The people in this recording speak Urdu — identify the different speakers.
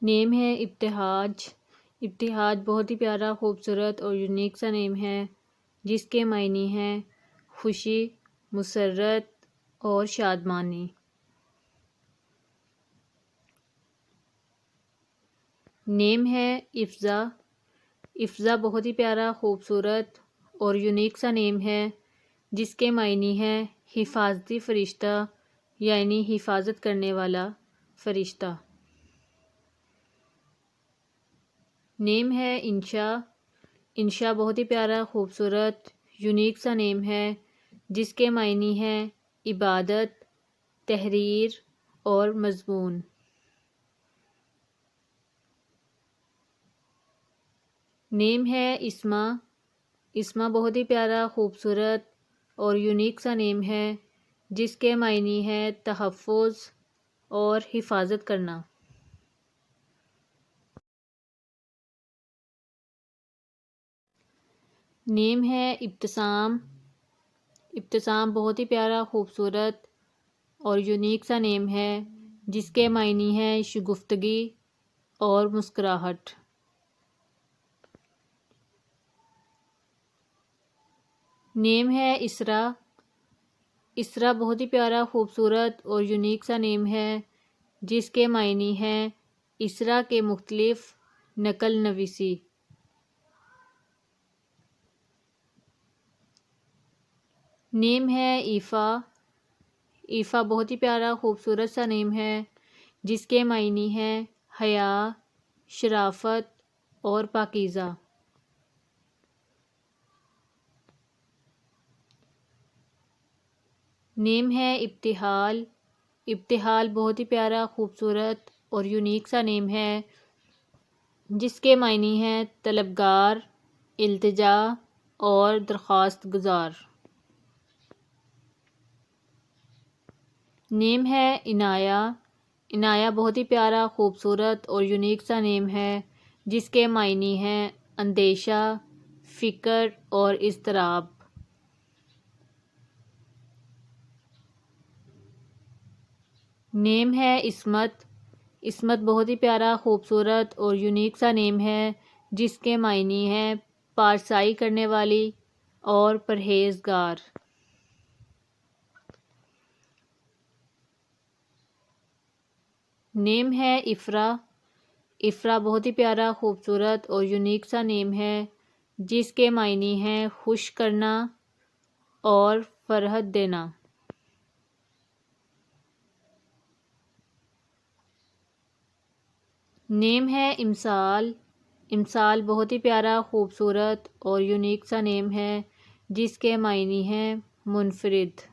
Speaker 1: نیم ہے ابتہاج۔ ابتہاج بہت ہی پیارا، خوبصورت اور یونیک سا نیم ہے جس کے معنی ہیں خوشی، مسرت اور شادمانی۔ نیم ہے افضا۔ افضا بہت ہی پیارا، خوبصورت اور یونیک سا نیم ہے جس کے معنی ہیں حفاظتی فرشتہ، یعنی حفاظت کرنے والا فرشتہ۔ نیم ہے انشا۔ انشا بہت ہی پیارا، خوبصورت، یونیک سا نیم ہے جس کے معنی ہیں عبادت، تحریر اور مضمون۔ نیم ہے اسما۔ اسما بہت ہی پیارا، خوبصورت اور یونیک سا نیم ہے جس کے معنی ہے تحفظ اور حفاظت کرنا۔ نیم ہے ابتسام۔ ابتسام بہت ہی پیارا، خوبصورت اور یونیک سا نیم ہے جس کے معنی ہیں شگفتگی اور مسکراہٹ۔ نیم ہے اسرا۔ اسرا بہت ہی پیارا، خوبصورت اور یونیک سا نیم ہے جس کے معنی ہیں اسرا کے مختلف نقل نویسی۔ نیم ہے ایفا۔ ایفا بہت ہی پیارا، خوبصورت سا نیم ہے جس کے معنی ہیں حیا، شرافت اور پاکیزہ۔ نیم ہے ابتہال۔ ابتہال بہت ہی پیارا، خوبصورت اور یونیک سا نیم ہے جس کے معنی ہیں طلبگار، التجا اور درخواست گزار۔ نیم ہے عنایہ۔ عنایہ بہت ہی پیارا، خوبصورت اور یونیک سا نیم ہے جس کے معنی ہیں اندیشہ، فکر اور اضطراب۔ نیم ہے عصمت۔ عصمت بہت ہی پیارا، خوبصورت اور یونیک سا نیم ہے جس کے معنی ہیں پارسائی کرنے والی اور پرہیزگار۔ نیم ہے افرا۔ افرا بہت ہی پیارا، خوبصورت اور یونیک سا نیم ہے جس کے معنی ہیں خوش کرنا اور فرحت دینا۔ نیم ہے امسال۔ امسال بہت ہی پیارا، خوبصورت اور یونیک سا نیم ہے جس کے معنی ہیں منفرد۔